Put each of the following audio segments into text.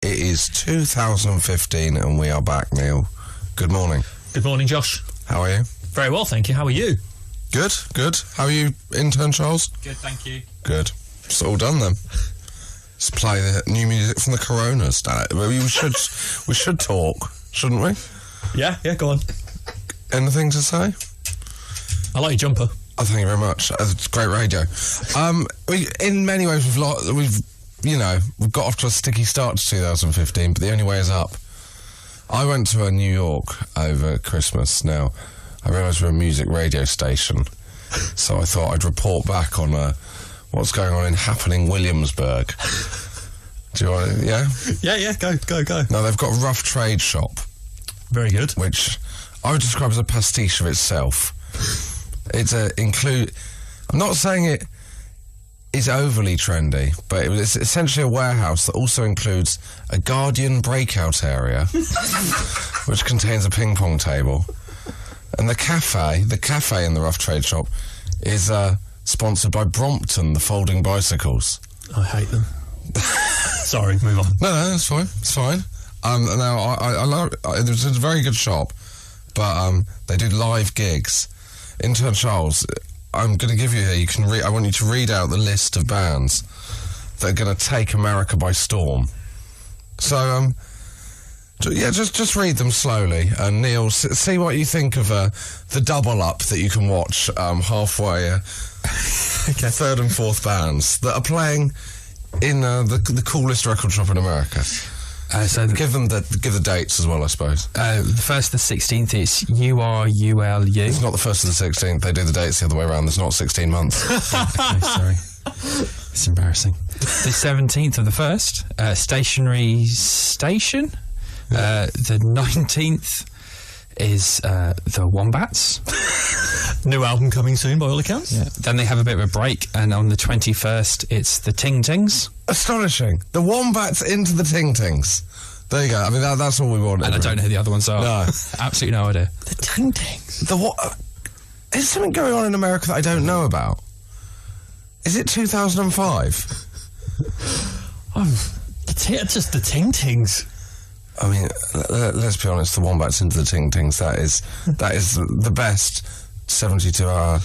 It is 2015 and we are back, Neil. Good morning. Good morning, Josh. How are you? Very well, thank you. How are you? Good, good. How are you, intern Charles? Good, thank you. Good. It's all done then. Let's play the new music from the Coronas. We should talk, shouldn't we? Yeah, go on. Anything to say? I like your jumper. Oh, thank you very much. It's great radio. In many ways, we've got off to a sticky start to 2015, but the only way is up. I went to New York over Christmas. Now, I realised we're a music radio station, so I thought I'd report back on what's going on in happening Williamsburg. Do you want to, yeah? Yeah, go. Now, they've got a rough trade shop. Very good. Which I would describe as a pastiche of itself. It's I'm not saying it is overly trendy, but it's essentially a warehouse that also includes a Guardian breakout area, which contains a ping pong table. And the cafe in the rough trade shop is sponsored by Brompton, the folding bicycles. I hate them. Sorry, move on. No, that's fine. It's fine. Now, I love it's a very good shop, but they do live gigs. Intern Charles, I'm going to give you here. You can I want you to read out the list of bands that are going to take America by storm. So, just read them slowly. And Neil, see what you think of the double up that you can watch halfway. Okay. Third and fourth bands that are playing in the coolest record shop in America. So give the dates as well, I suppose. The 1st to the 16th, it's URULU. It's not the 1st to the 16th. They do the dates the other way around. There's not 16 months. Okay, sorry. It's embarrassing. The 17th of the 1st, Stationary Station. The 19th is the Wombats. New album coming soon, by all accounts. Yeah. Then they have a bit of a break, and on the 21st, it's the Ting Tings. Astonishing. The Wombats into the Ting Tings. There you go. I mean, that's all we wanted. And I don't know who the other ones are. No. Absolutely no idea. The Ting Tings. Is something going on in America that I don't know about? Is it 2005? Just the Ting Tings. I mean, let's be honest, the Wombats into the Ting Tings, that is the best 72-hour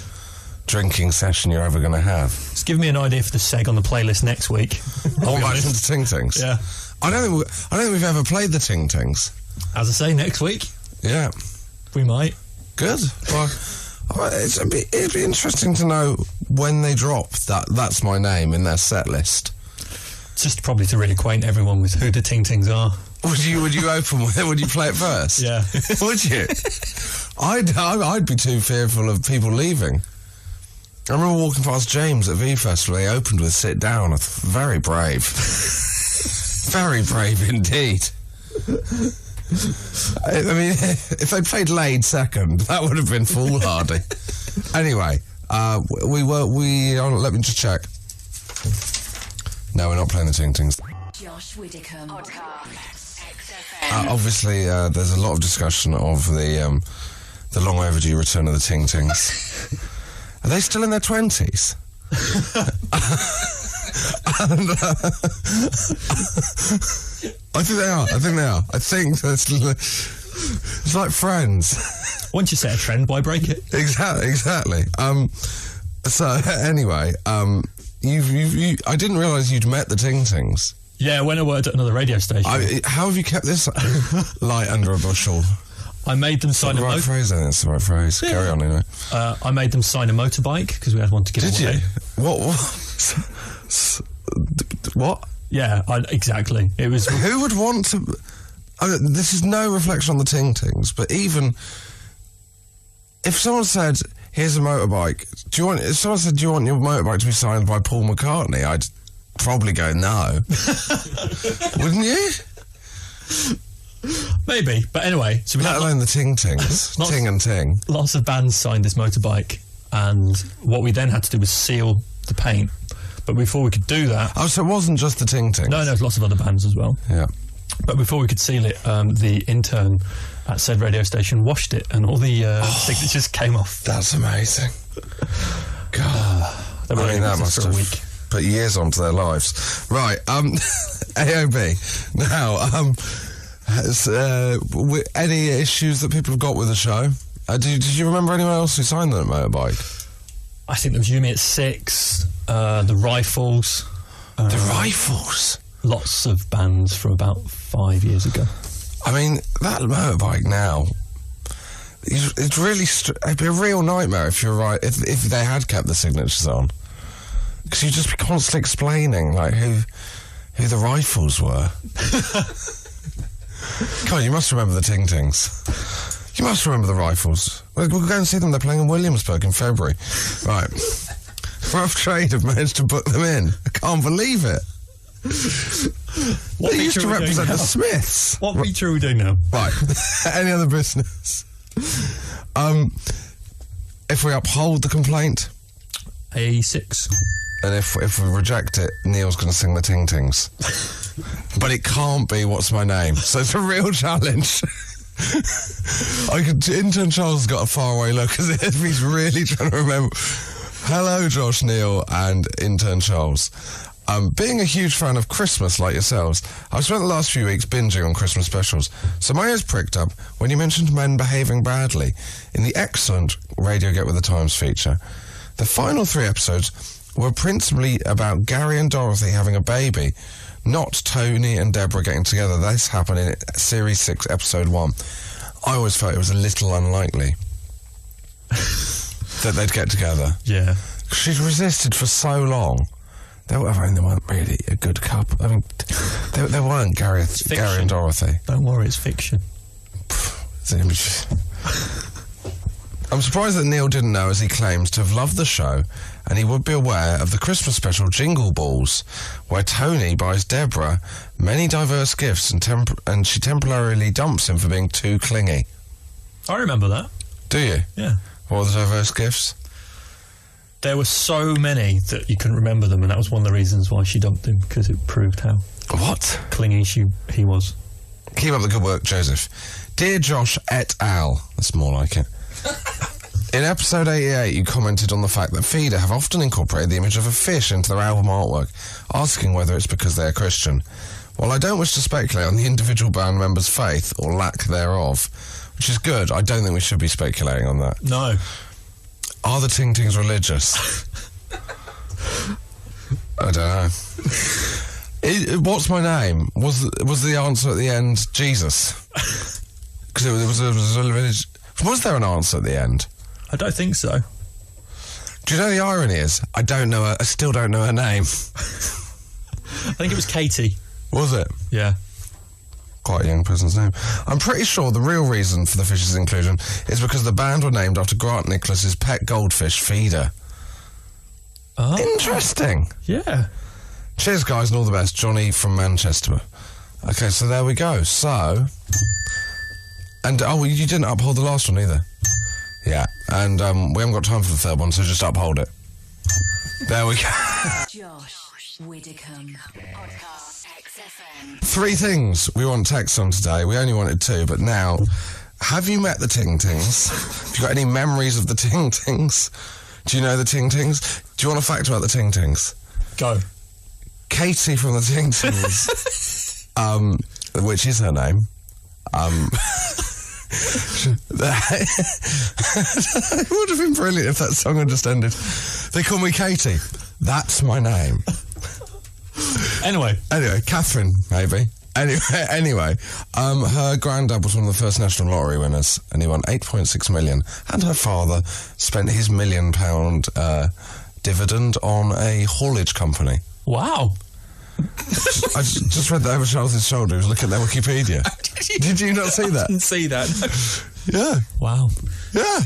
drinking session you're ever going to have. Just give me an idea for the seg on the playlist next week. Wombats into Ting Tings? Yeah. I don't think we've ever played the Ting Tings. As I say, next week. Yeah. We might. Good. Well, it'd be interesting to know when they drop That's My Name in their set list. Just probably to really acquaint everyone with who the Ting Tings are. Would you open with it? Would you play it first? Yeah. Would you? I'd be too fearful of people leaving. I remember walking past James at V Festival. They opened with Sit Down. Very brave. Very brave indeed. I mean, if they played Laid second, that would have been foolhardy. Anyway, let me just check. No, we're not playing the Ting Tings. Josh Widdicombe podcast. Obviously, there's a lot of discussion of the long overdue return of the Ting Tings. Are they still in their 20s? I think they are. I think it's like Friends. Once you set a trend, why break it? Exactly. So anyway, I didn't realise you'd met the Ting Tings. Yeah, when I worked at another radio station. How have you kept this light under a bushel? I made them sign a motorbike. Phrase, then. That's the right phrase. Yeah. Carry on, anyway. I made them sign a motorbike because we had one to give away. Did you? What? Yeah, exactly. It was. Who would want to? This is no reflection on the Ting Tings, but even if someone said, "Here's a motorbike," if someone said, "Do you want your motorbike to be signed by Paul McCartney?" I'd probably go no. Wouldn't you? Maybe, but anyway. So Let alone the Ting Tings. Ting and Ting. Lots of bands signed this motorbike, and what we then had to do was seal the paint. But before we could do that... Oh, so it wasn't just the Ting Tings? No, there's lots of other bands as well. Yeah. But before we could seal it, the intern at said radio station washed it, and all the signatures came off. That's amazing. God. That must have... put years onto their lives. Right, AOB. Now, any issues that people have got with the show? Did you remember anyone else who signed that motorbike? I think there was Yumi at 6, the Rifles. The Rifles? Lots of bands from about 5 years ago. I mean, that motorbike now, it's really, it'd be a real nightmare if you're right, if they had kept the signatures on. Because you'd just be constantly explaining, like, who the Rifles were. Come on, you must remember the Ting Tings. You must remember the Rifles. We'll go and see them. They're playing in Williamsburg in February. Right. Rough Trade have managed to book them in. I can't believe it. They used to represent the Smiths. What feature are we doing now? Right. Any other business? If we uphold the complaint, a 6. and if we reject it, Neil's going to sing the Ting Tings. But it can't be What's My Name. So it's a real challenge. Intern Charles has got a faraway look as if he's really trying to remember. Hello, Josh, Neil, and Intern Charles. Being a huge fan of Christmas like yourselves, I've spent the last few weeks binging on Christmas specials, so my ears pricked up when you mentioned men behaving badly in the excellent Radio Get With The Times feature. The final 3 episodes were principally about Gary and Dorothy having a baby, not Tony and Deborah getting together. This happened in Series 6, Episode 1. I always felt it was a little unlikely that they'd get together. Yeah. She'd resisted for so long. They weren't really a good couple. I mean, they weren't Gary and Dorothy. Don't worry, it's fiction. I'm surprised that Neil didn't know, as he claims to have loved the show, and he would be aware of the Christmas special Jingle Balls, where Tony buys Deborah many diverse gifts and she temporarily dumps him for being too clingy. I remember that. Do you? Yeah. What were the diverse gifts? There were so many that you couldn't remember them, and that was one of the reasons why she dumped him, because it proved how What? clingy he was. Keep up the good work, Joseph. Dear Josh et al. That's more like it. In episode 88, you commented on the fact that Feeder have often incorporated the image of a fish into their album artwork, asking whether it's because they are Christian. While I don't wish to speculate on the individual band members' faith or lack thereof, which is good, I don't think we should be speculating on that. No. Are the Ting Tings religious? I don't know. What's My Name? Was the answer at the end Jesus? Because it was a religious... Was there an answer at the end? I don't think so. Do you know the irony is? I still don't know her name. I think it was Katie. Was it? Yeah. Quite a young person's name. I'm pretty sure the real reason for the fish's inclusion is because the band were named after Grant Nicholas's pet goldfish, Feeder. Oh. Interesting. Yeah. Cheers, guys, and all the best. Johnny from Manchester. Okay, so there we go. So... And, you didn't uphold the last one either. Yeah, and we haven't got time for the third one, so just uphold it. There we go. Josh Widdicombe. Podcast XFM. 3 things we want text on today. We only wanted 2, but now... Have you met the Ting Tings? Have you got any memories of the Ting Tings? Do you know the Ting Tings? Do you want a fact about the Ting Tings? Go. Katie from the Ting Tings, which is her name, it would have been brilliant if that song had just ended. They call me Katie. That's my name. Anyway, Catherine, maybe. Anyway, her granddad was one of the first national lottery winners, and he won 8.6 million. And her father spent his £1 million dividend on a haulage company. wow. I just read that over Charles' shoulder. He was looking at their Wikipedia. Did you not see that? Didn't see that. Yeah. Wow. Yeah.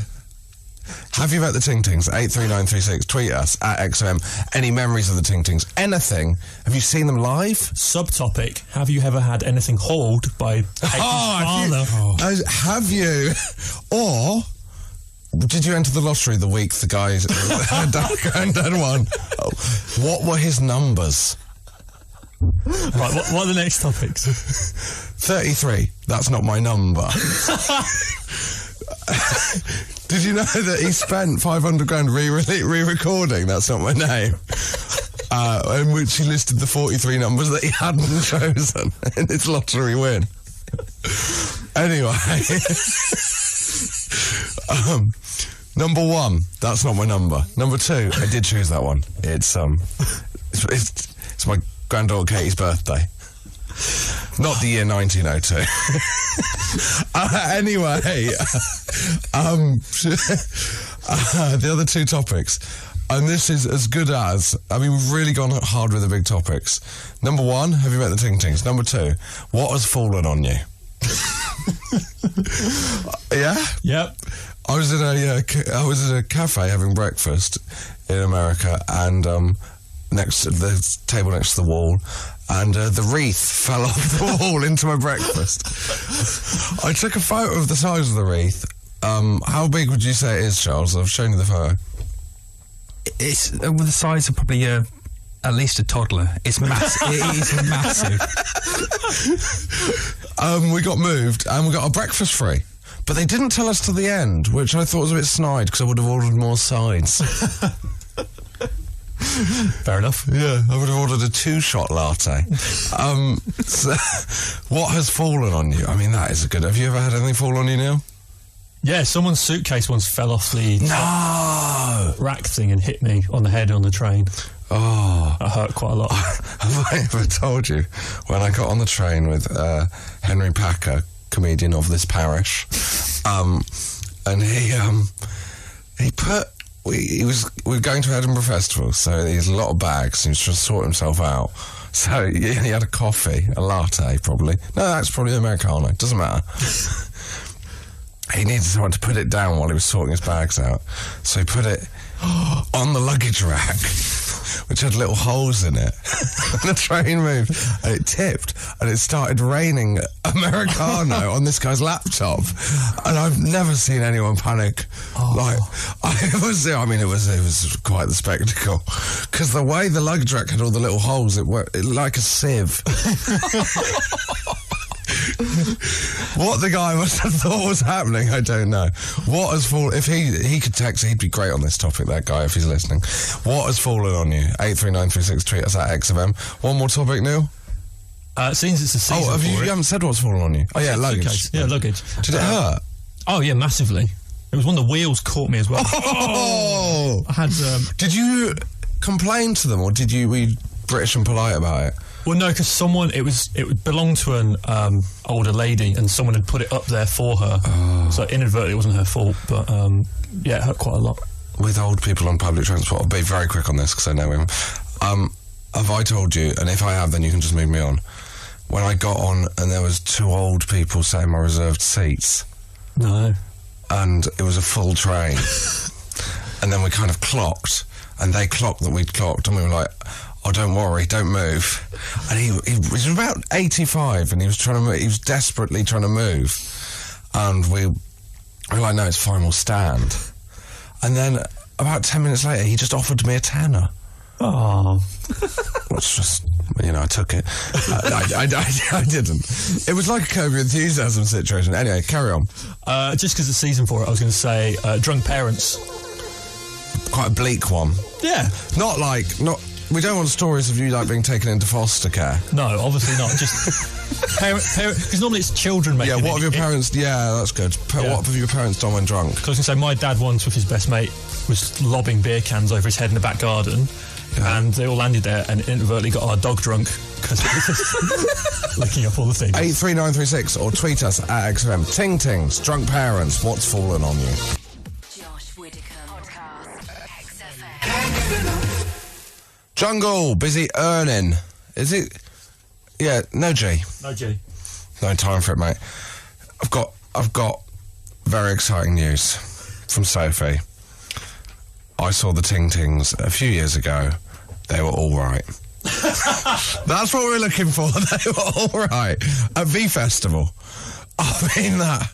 Have you met the Ting Tings? 83936. Tweet us at XFM. Any memories of the Ting Tings? Anything? Have you seen them live? Subtopic: have you ever had anything hauled by father? Have you? Or did you enter the lottery the week the guy's granddad won? What were his numbers? Right, what are the next topics? 33. That's not my number. Did you know that he spent 500 grand re-recording That's Not My Name? in which he listed the 43 numbers that he hadn't chosen in his lottery win. Anyway, number 1, that's not my number. Number 2, I did choose that one. It's my granddaughter Katie's birthday. Not the year 1902. Anyway, the other 2 topics, and this is as good as, I mean, we've really gone hard with the big topics. Number 1, have you met the Ting Tings? Number 2, what has fallen on you? Yeah? Yep. I was in a cafe having breakfast in America, and next to the table next to the wall, and the wreath fell off the wall into my breakfast. I took a photo of the size of the wreath. How big would you say it is, Charles? I've shown you the photo. It's the size of probably at least a toddler. It's massive. It is massive. We got moved and we got our breakfast free. But they didn't tell us to the end, which I thought was a bit snide because I would have ordered more sides. Fair enough. Yeah, I would have ordered a 2-shot latte. So, what has fallen on you? I mean, that is a good... Have you ever had anything fall on you, Neil? Yeah, someone's suitcase once fell off the rack thing and hit me on the head on the train. Oh. That hurt quite a lot. Have I ever told you when I got on the train with Henry Packer, comedian of this parish, and he put... We were going to Edinburgh Festival, so he has a lot of bags, and he was trying to sort himself out. So he had a coffee, a latte, probably. No, that's probably Americano. Doesn't matter. He needed someone to put it down while he was sorting his bags out. So he put it on the luggage rack, which had little holes in it. And the train moved, and it tipped, and it started raining Americano on this guy's laptop. And I've never seen anyone panic. It was quite the spectacle. Because the way the luggage rack had all the little holes, it like a sieve. What the guy must have thought was happening, I don't know. What has fallen... If he could text, he'd be great on this topic, that guy, if he's listening. What has fallen on you? 83936, tweet us at XFM. One more topic, Neil? Since it's a season you haven't said what's fallen on you? Oh, yeah, luggage. Suitcase. Yeah, luggage. Did it hurt? Oh, yeah, massively. It was one of the wheels caught me as well. Oh! I had... Did you complain to them, or were you British and polite about it? Well, no, because it belonged to an older lady, and someone had put it up there for her. Oh. So inadvertently, it wasn't her fault, but yeah, it hurt quite a lot. With old people on public transport, I'll be very quick on this because I know him. Have I told you, and if I have, then you can just move me on, when I got on and there was 2 old people sat in my reserved seats? No. And it was a full train. And then we kind of clocked, and they clocked that we'd clocked, and we were like... Oh, don't worry, don't move. And he was about 85, and he was desperately trying to move. And we were like, no, it's fine, we'll stand. And then about 10 minutes later, he just offered me a tenner. Oh. Which just, I took it. I didn't. It was like a Curb Your Enthusiasm situation. Anyway, carry on. Just because it's season for it, I was going to say drunk parents. Quite a bleak one. Yeah. We don't want stories of you being taken into foster care. No, obviously not. Just parent. Because normally it's children making. Yeah. What have your parents? Yeah, that's good. What have your parents done when drunk? Because I was going to say, my dad once with his best mate was lobbing beer cans over his head in the back garden, and they all landed there, and inadvertently got our dog drunk because it was just licking up all the things. 83936 or tweet us at XFM. Ting Tings, drunk parents. What's fallen on you? Josh Widdicombe podcast. XFM. Jungle, busy earning. Is it? Yeah, no G. No G. No time for it, mate. I've got very exciting news from Sophie. I saw the Ting Tings a few years ago. They were all right. That's what we're looking for. They were all right at V Festival. I mean that.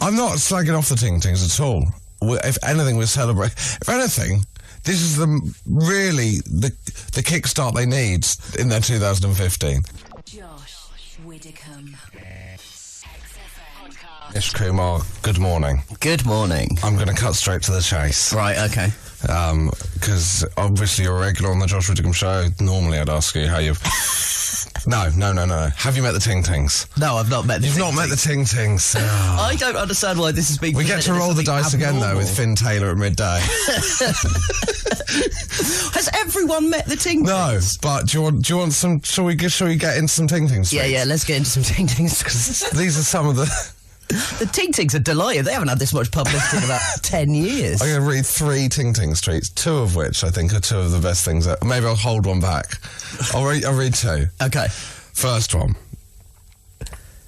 I'm not slagging off the Ting Tings at all. If anything, we're celebrating. If anything, this is the kickstart they need in their 2015. Josh Widdicombe. Widdicombe. XFM podcast. Nish Kumar, good morning. Good morning. I'm going to cut straight to the chase. Right, okay. Because obviously you're a regular on the Josh Widdicombe show. Normally I'd ask you how you've... No. Have you met the Ting Tings? No, I've not met the You've Ting not met the Tings. Ting Tings. Oh. I don't understand why this is being We get to roll the dice again, though, with Finn Taylor at midday. Has everyone met the Ting No, Tings? but do you want some... Shall we get into some Ting Tings? Yeah, let's get into some Ting Tings. These are some of the... The Ting Tings are delighted. They haven't had this much publicity in about 10 years. I'm going to read 3 Ting Tings tweets, 2 of which I think are 2 of the best things. Maybe I'll hold one back. I'll read 2. Okay. First one.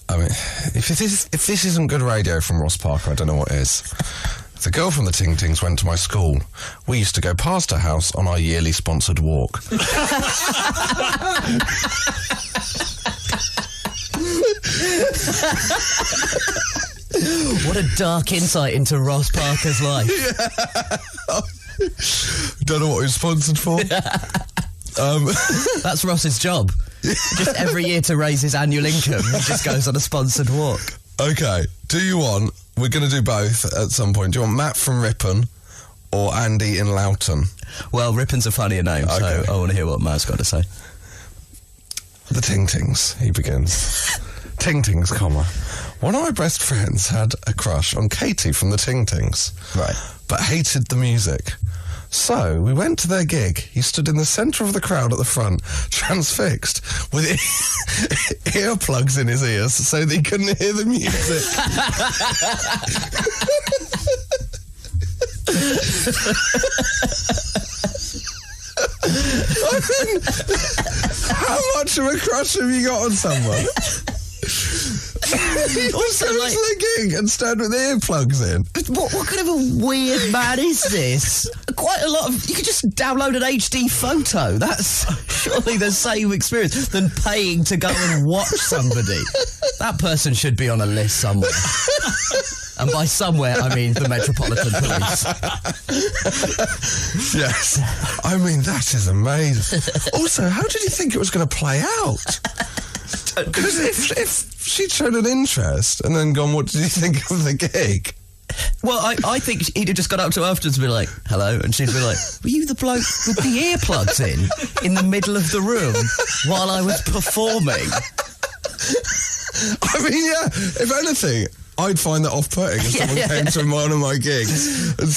I mean, if this isn't good radio from Ross Parker, I don't know what is. The girl from the Ting Tings went to my school. We used to go past her house on our yearly sponsored walk. What a dark insight into Ross Parker's life. Don't know what he was sponsored for. That's Ross's job. Just every year to raise his annual income, he just goes on a sponsored walk. Okay, we're going to do both at some point. Do you want Matt from Ripon or Andy in Loughton? Well, Rippon's a funnier name, Okay. so I want to hear what Matt's got to say. The Ting Tings, he begins. Ting Tings, comma. One of my best friends had a crush on Katie from the Ting Tings. Right. But hated the music. So we went to their gig. He stood in the centre of the crowd at the front, transfixed, with earplugs in his ears so that he couldn't hear the music. I mean, how much of a crush have you got on someone? Also, Go to the gig and stand with earplugs in. What kind of a weird man is this? Quite a lot of... You could just download an HD photo. That's surely the same experience than paying to go and watch somebody. That person should be on a list somewhere. And by somewhere, I mean the Metropolitan Police. Yes. I mean, that is amazing. Also, how did you think it was going to play out? Because if she'd shown an interest and then gone, what did you think of the gig? Well, I think he'd have just got up to her afterwards and be like, hello, and she'd be like, were you the bloke with the earplugs in the middle of the room while I was performing? I mean, yeah, if anything, I'd find that off-putting if someone came to one of my gigs and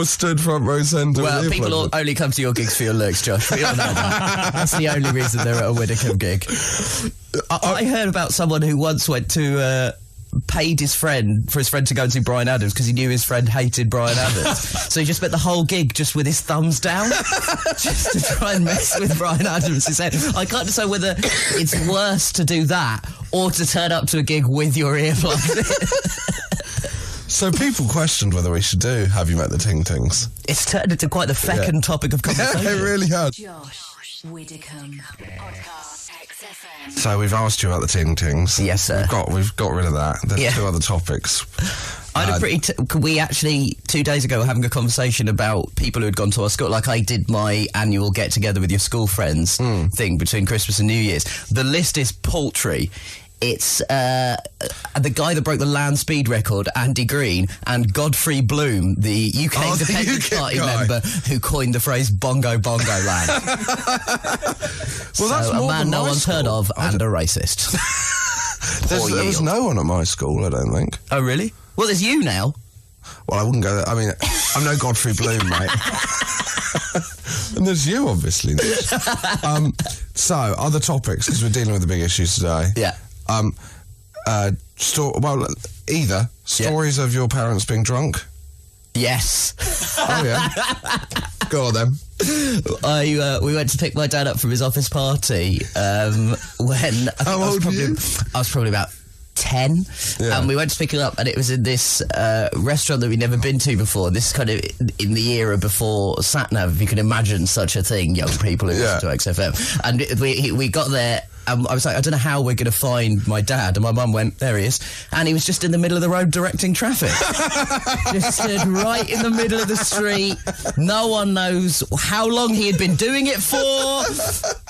stood front row centre. Well, with people earplugs. only come to your gigs for your looks, Josh. We all know that. That's the only reason they're at a Widdicombe gig. I heard about someone who once went to... paid for his friend to go and see Bryan Adams because he knew his friend hated Bryan Adams. So he just spent the whole gig just with his thumbs down, just to try and mess with Bryan Adams. He said, I can't decide whether it's worse to do that or to turn up to a gig with your earplugs in. So people questioned whether we should do Have You Met the Ting Tings? It's turned into quite the fecund topic of conversation. Yeah, it really had. Josh Widdicombe. Podcast XFM. So we've asked you about the Ting Tings. Yes, sir. We've got rid of that. There's 2 other topics. I had a we actually 2 days ago were having a conversation about people who had gone to our school. Like I did my annual get together with your school friends thing between Christmas and New Year's. The list is paltry. It's the guy that broke the land speed record, Andy Green, and Godfrey Bloom, the UK Independence Party member who coined the phrase bongo bongo land. Well, that's so more a man than no my one's school. heard of and a racist. There was no one at my school, I don't think. Oh, really? Well, there's you now. Well, I wouldn't go there. I mean, I'm no Godfrey Bloom, mate. And there's you, obviously. So, other topics, because we're dealing with the big issues today. Yeah. Either stories of your parents being drunk. Yes. Oh, yeah. Go on, then. We went to pick my dad up from his office party when I was probably about 10, and we went to pick it up, and it was in this restaurant that we'd never been to before. This is kind of in the era before SatNav, if you can imagine such a thing, young people who listen to XFM. And we got there, and I was like, I don't know how we're going to find my dad. And my mum went, there he is. And he was just in the middle of the road directing traffic. Just stood right in the middle of the street. No one knows how long he had been doing it for,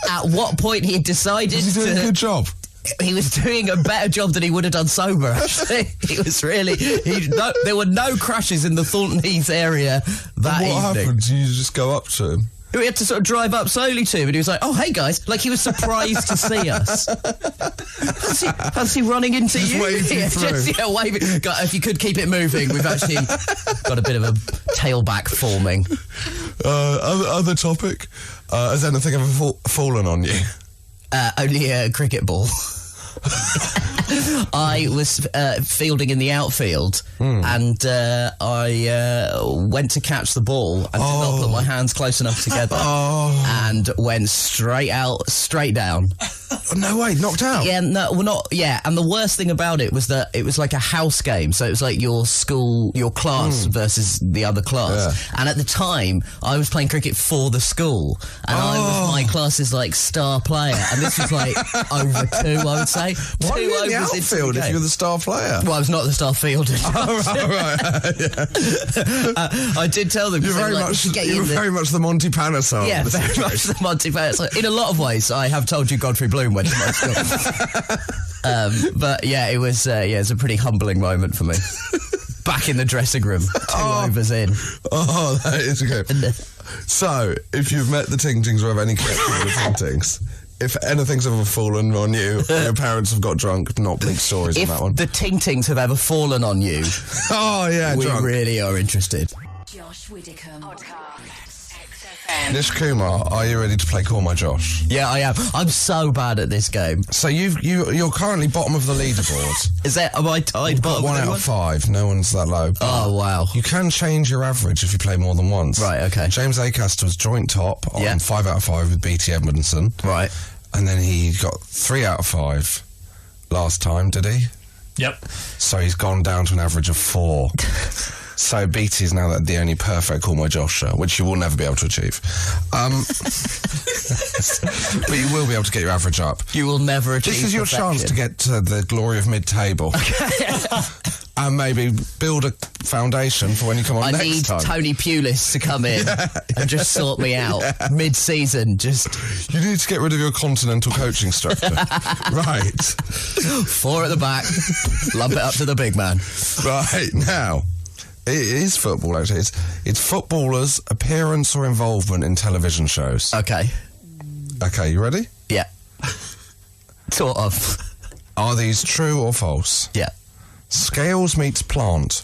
at what point he had decided Was he doing a good job? he was doing a better job than he would have done sober, actually. He was really... there were no crashes in the Thornton Heath area that evening. What happened? You just go up to him? We had to sort of drive up slowly to him, and he was like, "Oh, hey guys!" Like he was surprised to see us. Fancy running into just you? Waving through. Waving. God, if you could keep it moving, we've actually got a bit of a tailback forming. Other topic. Has anything ever fallen on you? Only a cricket ball. I was fielding in the outfield, and I went to catch the ball and did not put my hands close enough together, and went straight down. No way, knocked out. Yeah, no, well, not. Yeah, and the worst thing about it was that it was like a house game, so it was like your class versus the other class. Yeah. And at the time, I was playing cricket for the school, and I was my class's like star player, and this was like over 2, I would say. Why are you in the outfield if you're the star player? Well, I was not the star fielder. Right. I did tell them. You're very much the Monty Python. Yeah, very much the Monty Python. In a lot of ways, I have told you Godfrey Bloom went to my school. But yeah, it was a pretty humbling moment for me. Back in the dressing room, 2 overs in. Oh, that is good. So, if you've met the Ting Tings or have any connection with the Ting Tings, if anything's ever fallen on you, or your parents have got drunk, not big stories on that one. If the Ting Tings have ever fallen on you, we drunk. Really are interested. Josh Widdicombe. Podcast. XFM. Nish Kumar, are you ready to play Call My Josh? Yeah, I am. I'm so bad at this game. So you're currently bottom of the leaderboard. Am I tied? You've got 1 out of 5. No one's that low. Oh, wow. You can change your average if you play more than once. Right, okay. James Acaster was joint top on 5 out of 5 with BT Edmondson. Right. And then he got 3 out of 5 last time, did he? Yep. So he's gone down to an average of 4. So BT is now the only perfect Call My Josh show, which you will never be able to achieve. But you will be able to get your average up. You will never achieve This is your chance to get to the glory of mid-table. And maybe build a foundation for when you come on next time. I need Tony Pulis to come in and just sort me out mid-season. You need to get rid of your continental coaching structure. Right. 4 at the back, lump it up to the big man. Right, now, it is football, actually. It's footballers' appearance or involvement in television shows. Okay, you ready? Yeah. Sort of. Are these true or false? Yeah. Scales meets Plant.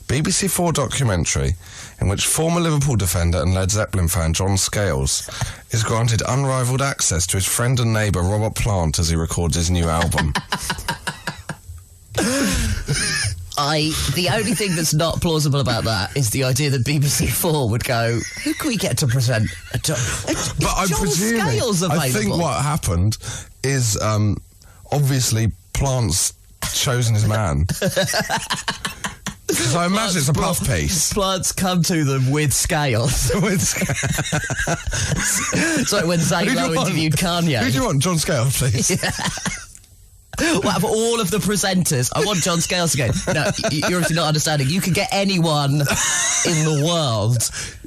BBC4 documentary in which former Liverpool defender and Led Zeppelin fan John Scales is granted unrivalled access to his friend and neighbour Robert Plant as he records his new album. The only thing that's not plausible about that is the idea that BBC4 would go, who can we get to present? But I'm presuming, Scales available? I think what happened is obviously Plant's chosen his man. So I imagine it's a puff piece. Plants come to them with Scales. It's like when Zane Lowe interviewed Kanye. Who do you want? John Scales, please. Yeah. Well, for all of the presenters, I want John Scales again. No, you're obviously not understanding. You can get anyone in the world.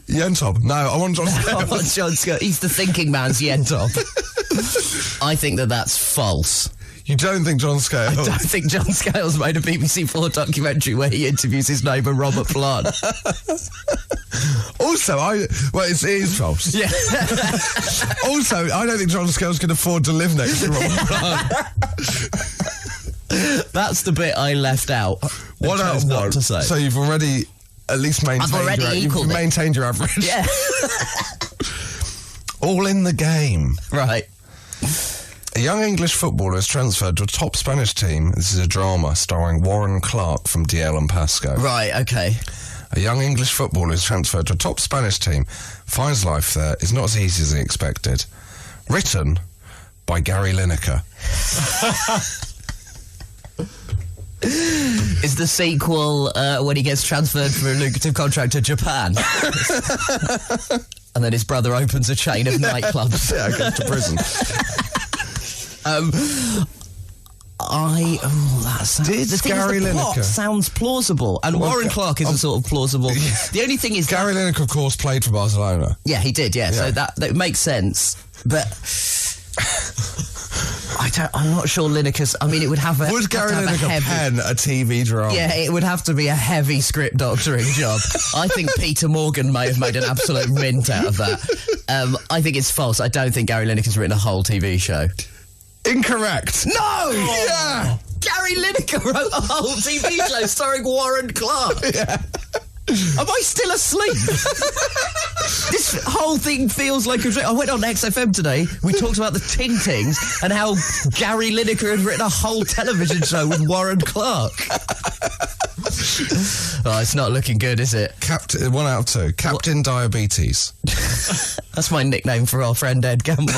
Yentop. No, I want John Scales. I want John Scales. He's the thinking man's Yentop. I think that's false. You don't think John Scales? I don't think John Scales made a BBC4 documentary where he interviews his neighbour Robert Plant. Also, it is false. Yeah. Also, I don't think John Scales can afford to live next to Robert Plant. That's the bit I left out. 1 out of 1. To say. So you've already at least maintained your average. Yeah. All in the game. Right. A young English footballer is transferred to a top Spanish team. This is a drama starring Warren Clark from DL and Pasco. Right, okay. A young English footballer is transferred to a top Spanish team, finds life there is not as easy as he expected. Written by Gary Lineker. Is the sequel when he gets transferred for a lucrative contract to Japan? And then his brother opens a chain of nightclubs. Yeah, goes to prison. Gary Lineker sounds plausible, and Warren Clark is a sort of plausible. The only thing is Gary Lineker, of course, played for Barcelona. Yeah, he did. Yeah, so that makes sense. But I'm not sure Lineker's... I mean, it would have a... Would Gary Lineker pen a TV drama? Yeah, it would have to be a heavy script doctoring job. I think Peter Morgan may have made an absolute mint out of that. I think it's false. I don't think Gary Lineker's written a whole TV show. Incorrect. No! Yeah! Gary Lineker wrote a whole TV show starring Warren Clark. Yeah. Am I still asleep? This whole thing feels like a dream. I went on XFM today. We talked about the Ting Tings and how Gary Lineker had written a whole television show with Warren Clark. Oh, it's not looking good, is it? 1 out of 2. Captain Diabetes. That's my nickname for our friend Ed Gamble.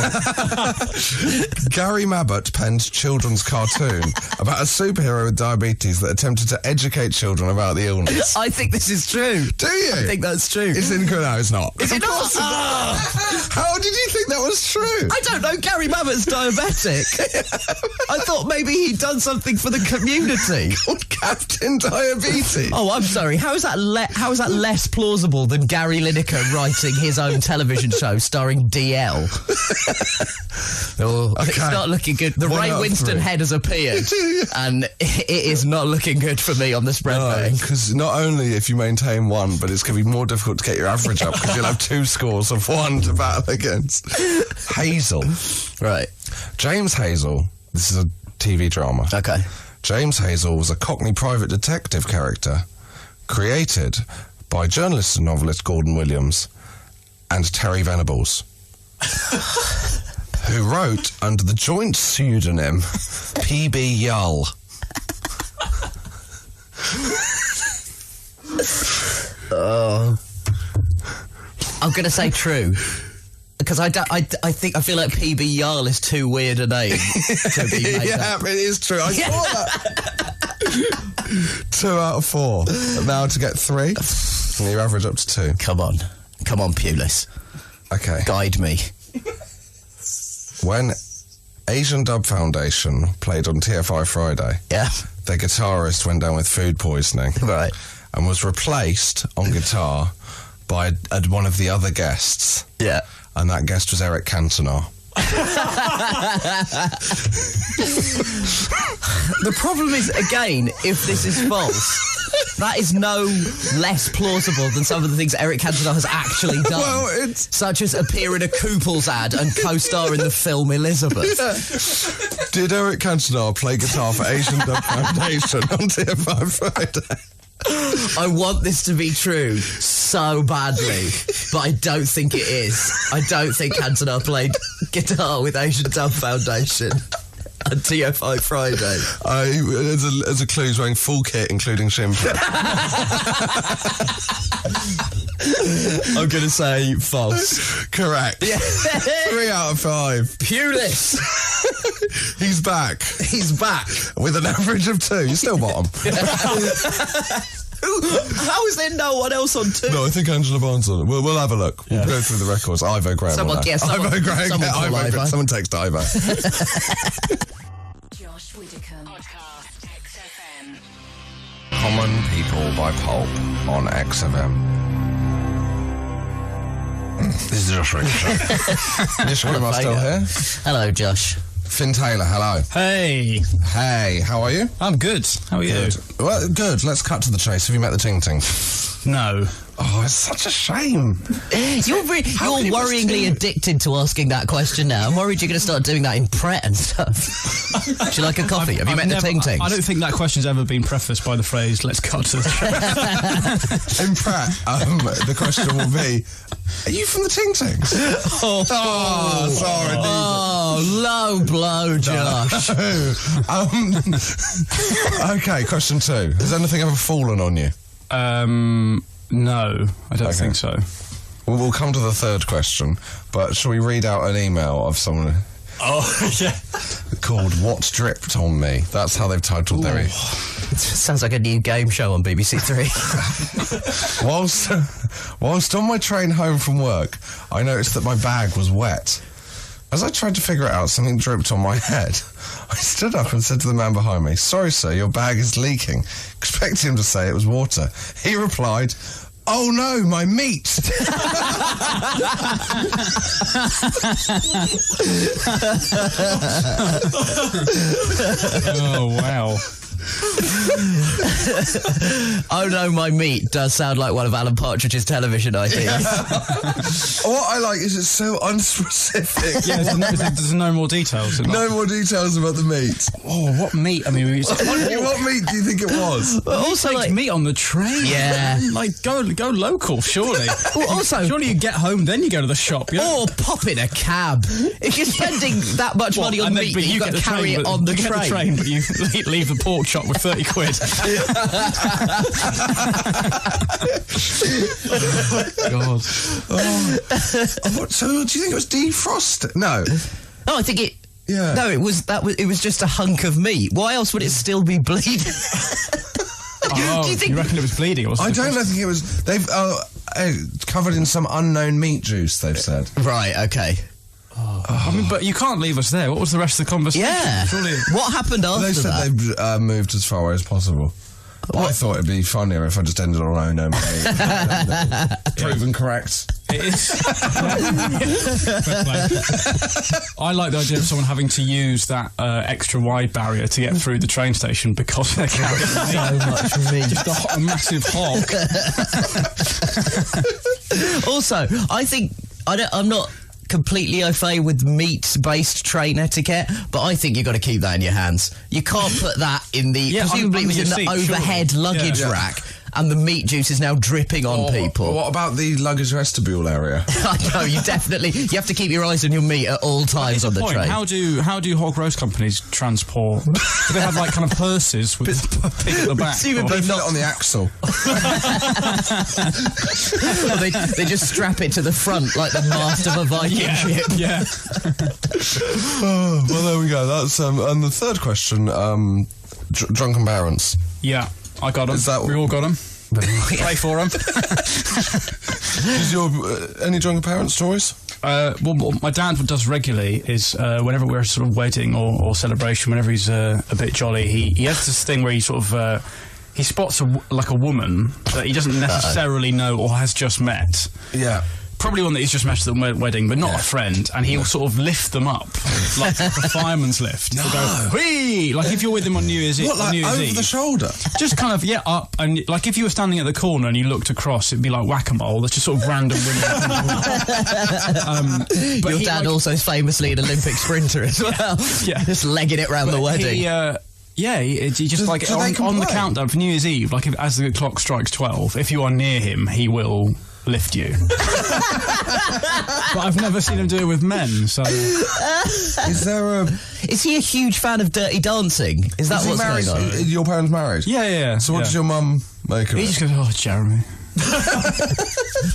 Gary Mabbott penned children's cartoon about a superhero with diabetes that attempted to educate children about the illness. I think this is true. Do you? I think that's true. It's incorrect. No, it's not. Is it not? How did you think that was true? I don't know. Gary Mabbott's diabetic. I thought maybe he'd done something for the community. Called Captain Diabetes. Oh, I'm sorry. How is that less plausible than Gary Lineker writing his own television show starring DL? Oh, okay. It's not looking good. The Ray Winston head has appeared, and it is not looking good for me on the spread betting. Because not only if you maintain one, but it's going to be more difficult to get your average up because you'll have 2 scores of 1 to battle against. Hazel. Right. James Hazel. This is a TV drama. Okay. James Hazel was a Cockney private detective character created by journalist and novelist Gordon Williams and Terry Venables, who wrote under the joint pseudonym P.B. Yull. Oh, I'm going to say true. Because I feel like PB Yarl is too weird a name to be made up. It is true. I saw that. 2 out of 4. Now to get 3, and you average up to 2. Come on, Pulis. Okay. Guide me. When Asian Dub Foundation played on TFI Friday, yeah, their guitarist went down with food poisoning, right, and was replaced on guitar by one of the other guests. Yeah. And that guest was Eric Cantona. The problem is, again, if this is false, that is no less plausible than some of the things Eric Cantona has actually done. Well, such as appear in a Couples ad and co-star in the film Elizabeth. Yeah. Did Eric Cantona play guitar for Asian Dub Foundation on TFI Friday? I want this to be true so badly, but I don't think it is. I don't think Cantona played guitar with Asian Dub Foundation on TFI Friday. As a clue, he's wearing full kit, including shin pad. I'm going to say false. Correct. Yeah. 3 out of 5. Pulis. He's back. He's back. With an average of 2. You're still bottom. How is there no one else on 2? No, I think Angela Barnes on it. We'll have a look. We'll go through the records. Ivo Graham. Someone text Ivo. Josh Widdicombe. Podcast XFM. Common People by Pulp on XFM. This is Josh Widdicombe. Nish Kumar still here. Hello, Josh. Finn Taylor, hello. Hey. Hey, how are you? I'm good. How are you? Good. Well, good. Let's cut to the chase. Have you met the Ting Tings? No. Oh, it's such a shame. You're worryingly addicted to asking that question now. I'm worried you're going to start doing that in Pret and stuff. Would you like a coffee? Have you met the Ting Tings? I don't think that question's ever been prefaced by the phrase, let's cut to the chase. In Pret, the question will be, are you from the Ting Tings? Sorry. Oh, low blow, Josh. Okay, question 2. Has anything ever fallen on you? No, I don't think so. We'll come to the 3rd question, but shall we read out an email of someone... Oh, yeah. Called What Dripped on Me. That's how they've titled their... It sounds like a new game show on BBC 3. Whilst on my train home from work, I noticed that my bag was wet. As I tried to figure it out, something dripped on my head. I stood up and said to the man behind me, "Sorry, sir, your bag is leaking," expecting him to say it was water. He replied, Oh no, my meat! Oh, wow. Oh no, my meat does sound like one of Alan Partridge's television ideas. What I like is it's so unspecific. Yeah, there's no more details. No more details about the meat. Oh, what meat? I mean, What meat do you think it was? But also, like, meat on the train. Yeah. Like, go local, surely. Well, also, surely you get home, then you go to the shop. You know? or pop in a cab. If you're spending that much money on and then- meat, but you've got to carry it on the you train. get the train, but you leave the pork shop with 30 quid. God. So do you think it was defrosted? No. No, I think it. Yeah. No, it was just a hunk of meat. Why else would it still be bleeding? Oh, Do you think- you reckon it was bleeding? Or I don't know. I think it was. They've covered in some unknown meat juice, they've said. Right. Okay. I mean, but you can't leave us there. What was the rest of the conversation? Yeah. Surely. What happened after They said that? they've moved as far away as possible. I thought it'd be funnier if I just ended on unknown meat. Proven correct. It is. I like the idea of someone having to use that extra wide barrier to get through the train station because they're carrying So much meat. just a massive hog. Also, I think I'm not completely au fait with meat-based train etiquette, but I think you've got to keep that in your hands. You can't put that in the presumably it was in the overhead luggage rack, and the meat juice is now dripping on people. What about the luggage vestibule area? I know, you have to keep your eyes on your meat at all times on the train. How do hog roast companies transport? Do they have like kind of hearses with a pig at the back? Presumably They put not. it on the axle. Or they just strap it to the front like the mast of a Viking ship. Yeah. Oh, well, there we go. That's and the third question: drunken parents. Yeah. I got them. Is that- We all got them. Play for them. Is your any drunken parent stories? Well, what my dad does regularly is whenever we're at a sort of wedding or celebration, whenever he's a bit jolly, he has this thing where he sort of he spots a woman that he doesn't necessarily know or has just met. Yeah. Probably one that he's just met at the wedding, but not a friend, and he'll sort of lift them up like a fireman's lift. No. He'll go, whee! Like if you're with him on New Year's Eve. What, like over Eve, the shoulder? just kind of, up, and like if you were standing at the corner and you looked across, it'd be like whack-a-mole. There's just sort of random women. But Your he, dad like, also is famously an Olympic sprinter as well. Yeah. Just legging it round the wedding. He just like do they on the complain? countdown for New Year's Eve, like as the clock strikes 12, if you are near him, he will lift you. But I've never seen him do it with men, so... Is there a... Is he a huge fan of Dirty Dancing? Is that Is he what's married? going on? Your parents married? Yeah. So what does your mum make of He it? just goes, oh, Jeremy.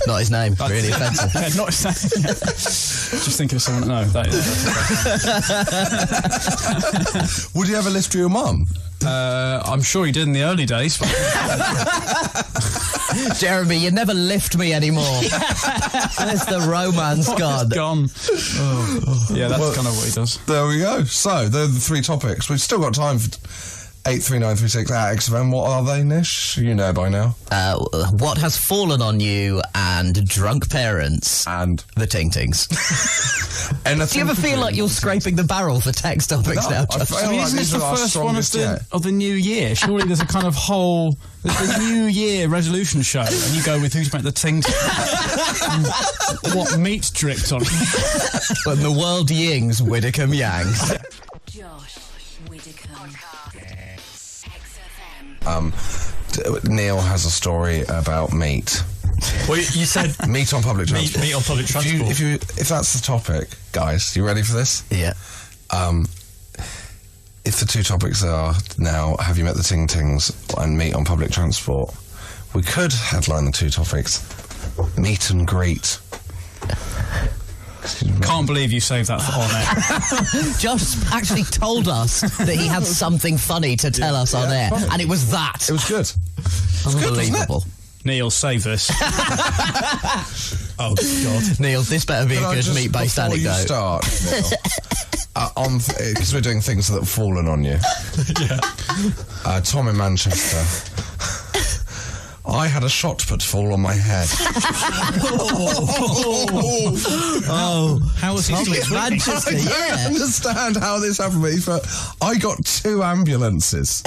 Not his name. Really offensive. Yeah, not his name. Just think of someone... No, that is... Would you ever lift your mum? I'm sure he did in the early days, but... Jeremy, you never lift me anymore. Where's the romance gone? Gone. Yeah, that's kind of what he does. There we go. So, they're the three topics. We've still got time for 83936 at XFM. What are they, Nish? You know by now. What has fallen on you and drunk parents And the Ting Tings. Do you ever feel like you're scraping the barrel for text topics No, now? I Josh? feel I mean, like isn't this these the are our first one strongest of the new year? Surely there's a kind of whole... There's the New Year resolution show, and you go with who's made the Ting Tings. What meat dripped on it. When the world yings, Widdicombe yangs. Josh Widdicombe. XFM. Neil has a story about meat. Well, you said Meat on public transport. meat on public transport. If that's the topic, guys, you ready for this? Yeah. If the two topics are now, have you met the Ting Tings and meat on public transport, we could headline the two topics, meet and greet. Can't believe you saved that for on air. Josh actually told us that he had something funny to tell us on air, and it was that. It was good. Unbelievable. Neil, save this. Oh, God. Neil, this better be a Can I good just, meat-based before anecdote. you start, Neil, because we're doing things that have fallen on you. Yeah. Tom in Manchester. I had a shot put fall on my head. How was he sleeping? Manchester, I don't yeah. understand how this happened to me, but I got 2 ambulances.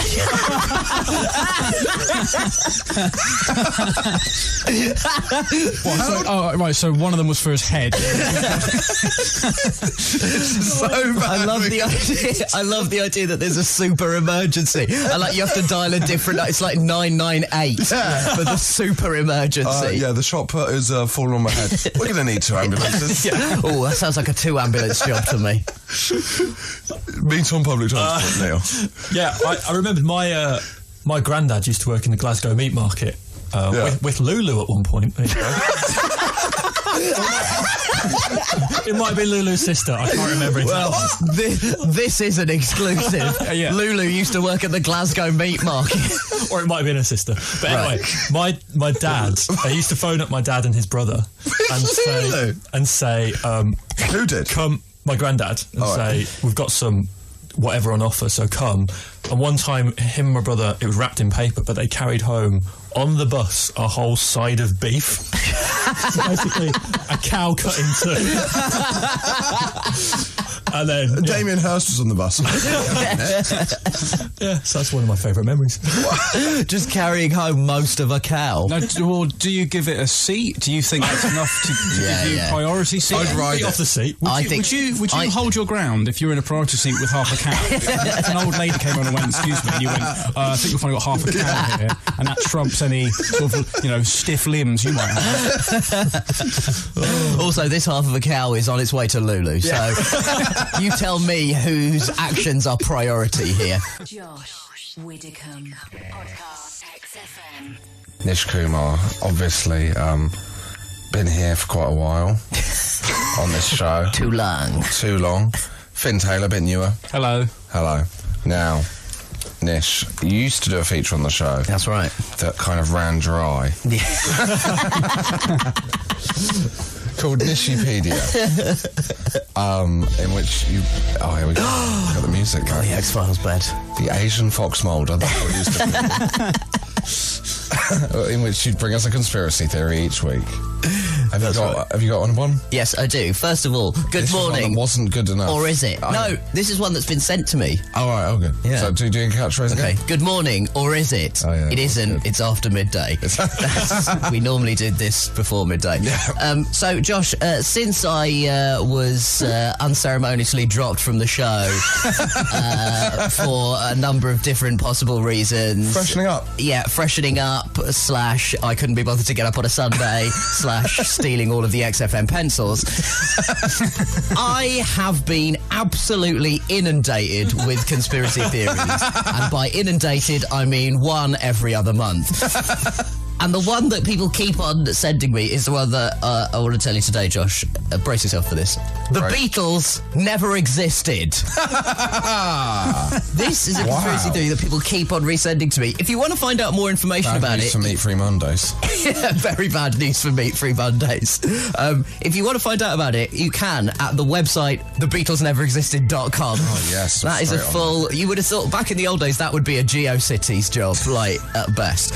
So one of them was for his head. So bad. I love the idea. I love the idea that there's a super emergency. And like you have to dial a different. It's like 998 for the super emergency. Yeah, the shot put is falling on my head. We're going to need 2 ambulances. Oh, that sounds like a 2 ambulance job to me. Meet on public transport, Neil. Yeah, I remembered my granddad used to work in the Glasgow meat market with Lulu at one point. There you go. It might be Lulu's sister. I can't remember exactly. Well, this is an exclusive. Yeah. Lulu used to work at the Glasgow meat market. Or it might have been her sister. But anyway, my dad, I used to phone up my dad and his brother and say, Who did? come, my granddad, and say, we've got some whatever on offer, so come. And one time, him and my brother, it was wrapped in paper, but they carried home on the bus a whole side of beef. So basically, a cow cut in two. And then Damien Hirst was on the bus. yeah, so that's one of my favourite memories. Just carrying home most of a cow. No, well, do you give it a seat? Do you think that's enough to give you priority seat? I'd ride Get it. off the seat. Would you hold your ground if you were in a priority seat with half a cow? If an old lady came on and went, excuse me, and you went, I think you've only got half a cow here, and that trumps any sort of, stiff limbs you might have. Also, this half of a cow is on its way to Lulu, so you tell me whose actions are priority here. Josh Widdicombe. Podcast XFM. Nish Kumar, obviously, been here for quite a while on this show. Too long. Too long. Finn Taylor, a bit newer. Hello. Hello. Now, Nish, you used to do a feature on the show That's right. that kind of ran dry. Called Nishipedia, in which you... Oh, here we go. Got the music going. The X-Files bed. The Asian fox moulder, that's what it used to be. In which you'd bring us a conspiracy theory each week. Have you got one? Yes, I do. First of all, good This was one morning. that wasn't good enough. Or is it? No, this is one that's been sent to me. Oh, right, okay. Yeah. So do you do a catchphrase Okay, again? good morning, or is it? Oh, yeah, it that's isn't. good. It's after midday. We normally did this before midday. Yeah. So, Josh, since I was unceremoniously dropped from the show for a number of different possible reasons. Freshening up. Yeah, freshening up, / I couldn't be bothered to get up on a Sunday, / stealing all of the XFM pencils. I have been absolutely inundated with conspiracy theories. And by inundated, I mean one every other month. And the one that people keep on sending me is the one that I want to tell you today, Josh. Brace yourself for this. The Right. Beatles never existed. This is a conspiracy Wow. theory that people keep on resending to me. If you want to find out more information Bad about news it... for Meat-Free Mondays. Very bad news for Meat-Free Mondays. If you want to find out about it, you can at the website thebeatlesneverexisted.com. Oh, yes. That is a straight on. full... You would have thought back in the old days that would be a GeoCities job, like at best.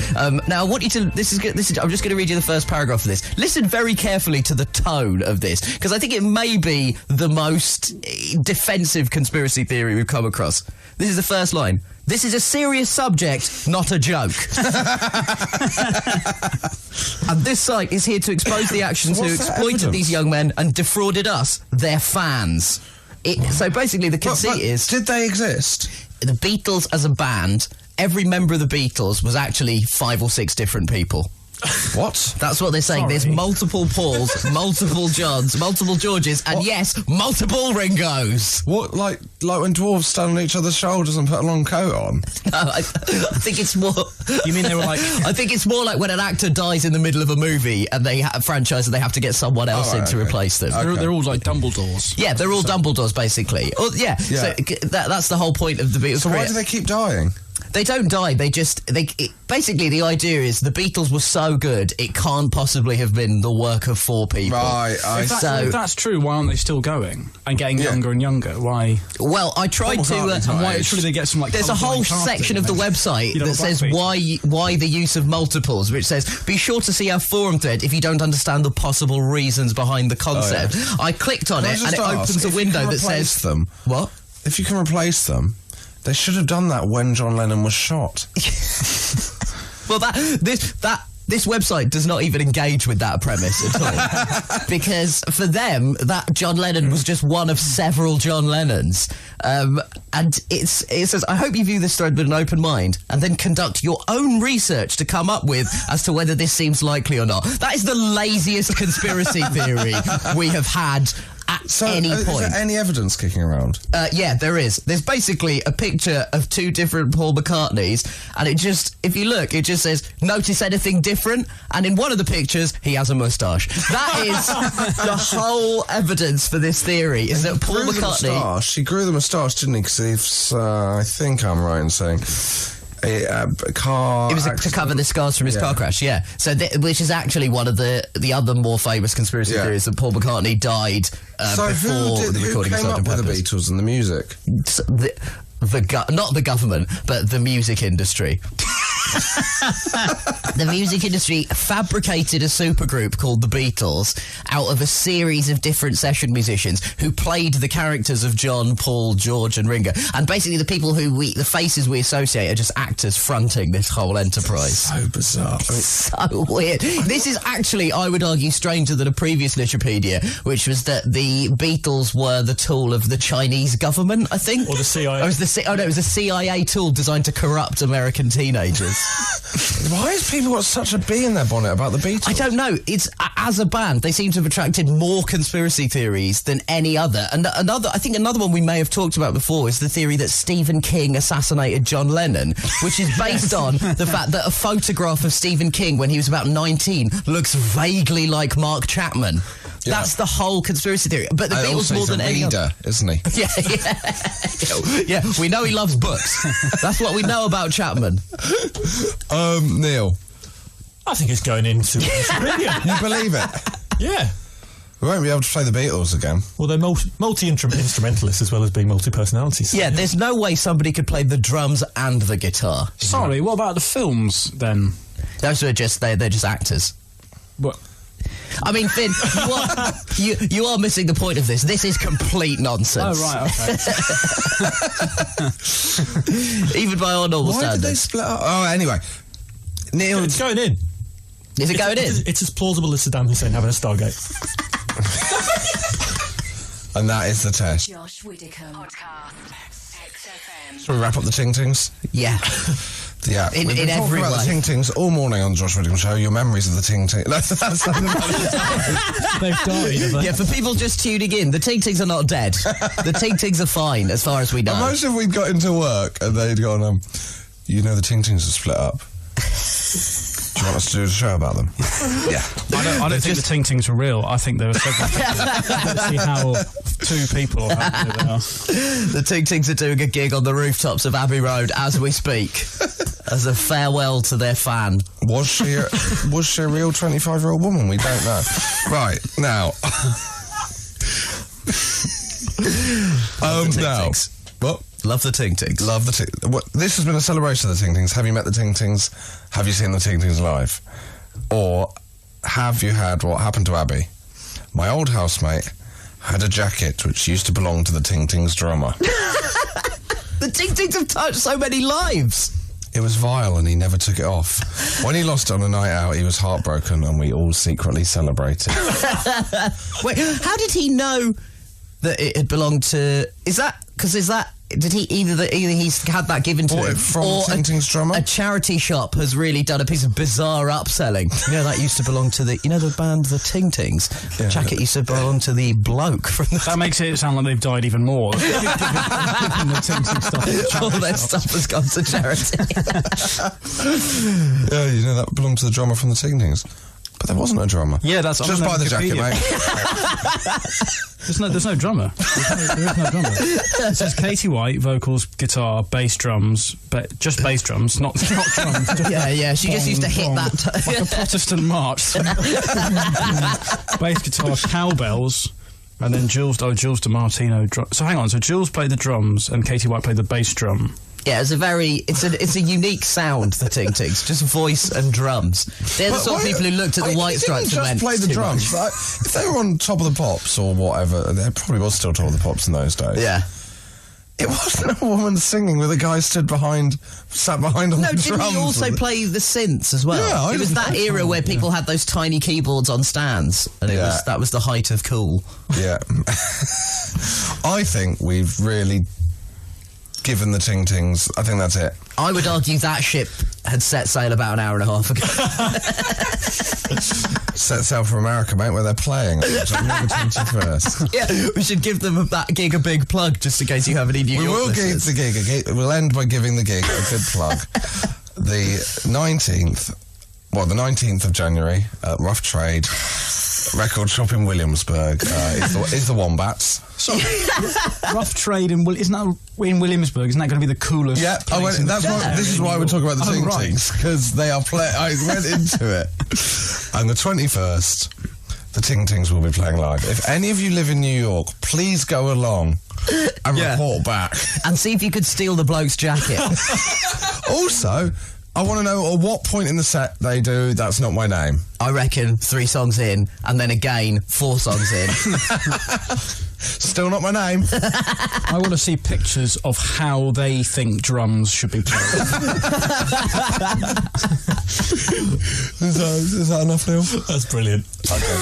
Now I want you to... This is good. I'm just going to read you the first paragraph of this. Listen very carefully to the tone of this, because I think it may be the most defensive conspiracy theory we've come across. This is the first line. This is a serious subject, not a joke. And this site is here to expose the actions who What's that exploited evidence? these young men and defrauded us, their fans. So basically the conceit But is... did they exist? The Beatles as a band, every member of the Beatles was actually 5 or 6 different people. What? That's what they're saying. Sorry. There's multiple Pauls, multiple Johns, multiple Georges, and yes, multiple Ringos. What, like when dwarves stand on each other's shoulders and put a long coat on? No, I think it's more... You mean they were like... I think it's more like when an actor dies in the middle of a movie and they have a franchise and they have to get someone else Oh, in right, to okay. replace them. Okay. They're all like Dumbledores. Yeah, they're all Dumbledores, basically. Oh, yeah. Yeah. So that's the whole point of the Beatles' So why career. do they keep dying? They don't die. Basically, the idea is the Beatles were so good, it can't possibly have been the work of 4 people. Right. If that's true, why aren't they still going and getting younger and younger? Why? Well, I tried to. Why surely they get some like. There's a whole section of the website that says why the use of multiples, which says be sure to see our forum thread if you don't understand the possible reasons behind the concept. I clicked on it and it opens a window that says them. What? If you can replace them, they should have done that when John Lennon was shot. Well, this website does not even engage with that premise at all. Because for them, that John Lennon was just one of several John Lennons. And it says, I hope you view this thread with an open mind and then conduct your own research to come up with as to whether this seems likely or not. That is the laziest conspiracy theory we have had at any point. Is there any evidence kicking around? Yeah, there is. There's basically a picture of 2 different Paul McCartneys, and it just, if you look, it just says, notice anything different? And in one of the pictures, he has a moustache. That is the whole evidence for this theory, is that Paul McCartney... He grew the moustache, didn't he? Because I think I'm right in saying... A car. It was to cover the scars from his car crash, yeah. So, which is actually one of the other more famous conspiracy theories, that Paul McCartney died before the recording of Sgt. Pepper's. Who came up with the Beatles and the music? Not the government, but the music industry. The music industry fabricated a supergroup called the Beatles out of a series of different session musicians who played the characters of John, Paul, George and Ringo. And basically the people the faces we associate are just actors fronting this whole enterprise. So bizarre. So weird. This is actually, I would argue, stranger than a previous Wikipedia, which was that the Beatles were the tool of the Chinese government, I think. Or the CIA. It was a CIA tool designed to corrupt American teenagers. Why has people got such a bee in their bonnet about the Beatles? I don't know. It's as a band, they seem to have attracted more conspiracy theories than any other. And I think another one we may have talked about before is the theory that Stephen King assassinated John Lennon, which is based on the fact that a photograph of Stephen King when he was about 19 looks vaguely like Mark Chapman. Yeah. That's the whole conspiracy theory. But the Beatles more than any other, isn't he? Yeah. We know he loves books. That's what we know about Chapman. Neil, I think it's going into Wikipedia. You believe it? Yeah. We won't be able to play the Beatles again. Well, they're multi-instrumentalists as well as being multi-personalities. Yeah, there's no way somebody could play the drums and the guitar. Sorry, what about the films then? Those are just they're just actors. What? I mean, Finn, you are missing the point of this. This is complete nonsense. Oh, right, okay. Even by our normal standards. Why did they split up? Oh, anyway. Neil... It's going in. Is it going in? It's as plausible as Saddam Hussein having a Stargate. And that is the test. Josh Widdicombe. Podcast. XFM. Shall we wrap up the Ting Tings? Yeah. Yeah, in we've been every talking about way. the Ting Tings all morning on the Josh Widdicombe Show. Your memories of the Ting Tings. They've died, have they? Yeah, for people just tuning in, the Ting Tings are not dead. The Ting Tings are fine, as far as we know. Imagine if we'd got into work and they'd gone, you know the Ting Tings are split up. Do you want us to do a show about them? Yeah. I don't think the Ting Tings were real. I think they were several. Let's see how 2 people or how many they are. The Ting Tings are doing a gig on the rooftops of Abbey Road as we speak, as a farewell to their fan. Was she a real 25-year-old woman? We don't know. Right, now. Now. What? Love the Ting Tings. Love the Ting. This has been a celebration of the Ting Tings. Have you met the Ting Tings? Have you seen the Ting Tings live? Or have you had what happened to Abby? My old housemate had a jacket which used to belong to the Ting Tings drummer. The Ting Tings have touched so many lives. It was vile and he never took it off. When he lost it on a night out, he was heartbroken and we all secretly celebrated. Wait, how did he know that it had belonged to... Did he either he's had that given to him, from or Ting Tings drummer? A charity shop has really done a piece of bizarre upselling. You know, that used to belong to the band the Ting Tings. The jacket used to belong to the bloke from the... That makes it sound like they've died even more. Giving the Ting Tings stuff. All their stuff has gone to charity. Yeah, you know that belonged to the drummer from the Ting Tings. But there wasn't a drummer. Yeah, that's just buy the jacket, mate. There's no drummer. There is no drummer. It says Katie White, vocals, guitar, bass drums, just bass drums, not drums. Yeah. She just used to hit that. Like a Protestant march. Bass guitar, cowbells, and then Jules DiMartino. So hang on. So Jules played the drums, and Katie White played the bass drum. Yeah, it's a unique sound, the Ting Tings, just voice and drums. They're the sort of people who looked at the White Stripes and went, play the drums. Like, if they were on Top of the Pops or whatever, there probably was still Top of the Pops in those days. Yeah. It wasn't a woman singing with a guy sat behind on the drums. No, didn't he also play the synths as well? Yeah, it was that era where people had those tiny keyboards on stands, and that was the height of cool. Yeah. I think we've really given the Ting Tings. I think that's it. I would argue that ship had set sail about an hour and a half ago. Set sail for America, mate, where they're playing on November 21st. Yeah, we should give them that gig a big plug, just in case you have any New York We will give listeners. the gig. We'll end by giving the gig a good plug. The 19th of January at Rough Trade Record Shop in Williamsburg is the Wombats. So, Rough Trade in Williamsburg, isn't that going to be the coolest? Yeah, place this is why we're talking about the Ting right. Tings, because they are I went into it. And the 21st, the Ting Tings will be playing live. If any of you live in New York, please go along and report back. And see if you could steal the bloke's jacket. Also, I want to know at what point in the set they do That's Not My Name. I reckon 3 songs in, and then again 4 songs in. Still not my name. I want to see pictures of how they think drums should be played. Is that enough, Neil? That's brilliant. Okay.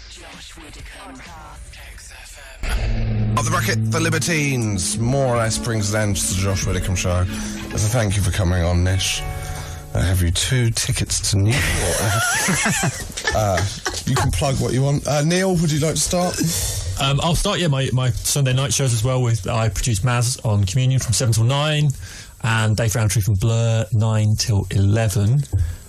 Josh Widdicombe. XFM. On the bracket, the Libertines more or less brings an end to the Josh Widdicombe show. As a thank you for coming on, Nish. I have you 2 tickets to Newport. You can plug what you want. Neil, would you like to start? I'll start, my Sunday night shows as well. I produce Maz on Communion from 7 till 9, and Dave Roundtree from Blur 9 till 11.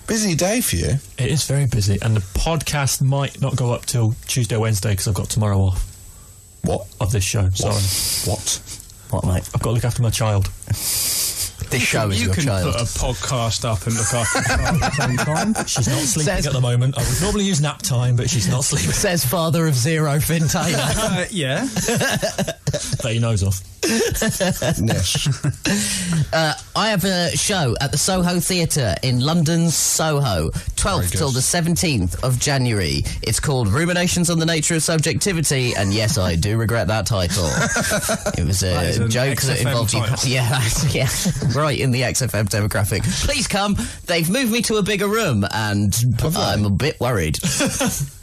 Busy day for you. It is very busy, and the podcast might not go up till Tuesday or Wednesday because I've got tomorrow off. What? Of this show, sorry. What, mate? I've got to look after my child. This show is your child. You can put a podcast up and look after the child at the same time. She's not sleeping at the moment. I would normally use nap time, but she's not sleeping. Says father of 0, Finn Taylor. Yeah. That he knows of. Nish. I have a show at the Soho Theatre in London's Soho, 12th till the 17th of January. It's called Ruminations on the Nature of Subjectivity, and yes, I do regret that title. It was a joke that involved you. Yeah, right in the XFM demographic. Please come. They've moved me to a bigger room, and I'm a bit worried.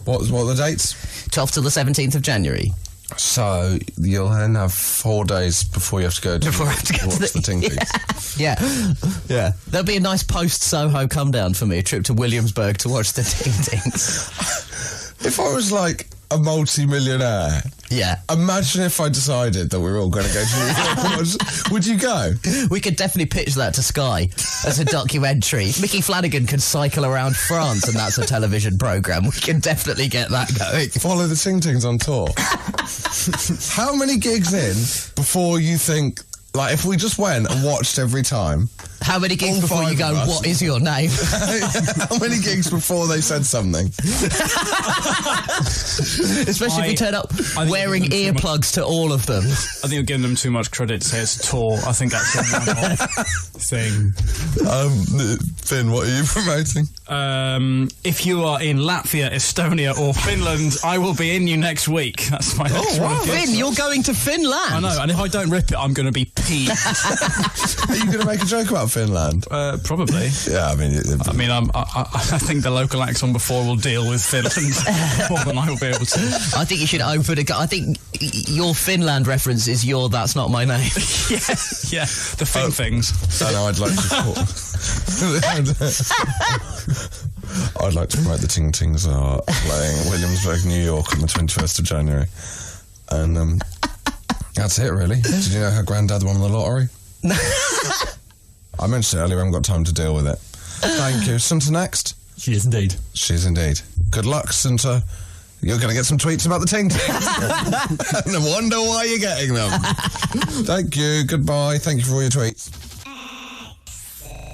What are the dates? 12th till the 17th of January. So you'll then have 4 days before you have to go to watch the Ting Tings. Yeah. There'll be a nice post-Soho come-down for me, a trip to Williamsburg to watch the Ting Tings. If I was like a multi-millionaire, imagine if I decided that we were all going to go to New York. Would you go? We could definitely pitch that to Sky as a documentary. Mickey Flanagan could cycle around France, and that's a television programme. We can definitely get that going. Follow the Ting Tings on tour. How many gigs in before you think, like, if we just went and watched every time? How many gigs before you go, what is your name? How many gigs before they said something? Especially if we turn up wearing earplugs to all of them. I think you're giving them too much credit to say it's a tour. I think that's a one-off thing. Finn, what are you promoting? If you are in Latvia, Estonia or Finland, I will be in you next week. That's my next one. Finn, you're going to Finland? I know, and if I don't rip it, I'm going to be peeved. Are you going to make a joke about Finland? Probably. Yeah, I think the local acts on before will deal with Finland more than I will be able to. I think you should open I think your Finland reference is your That's Not My Name. Yeah, the Fin things. And I'd like to I'd like to promote the Ting Tings are playing Williamsburg, New York on the 21st of January. And that's it, really. Did you know her granddad won the lottery? I mentioned it earlier, I haven't got time to deal with it. Thank you. Sinta next? She is indeed. She is indeed. Good luck, Sinta. you're going to get some tweets about the Ting Tings. And I wonder why you're getting them. Thank you. Goodbye. Thank you for all your tweets.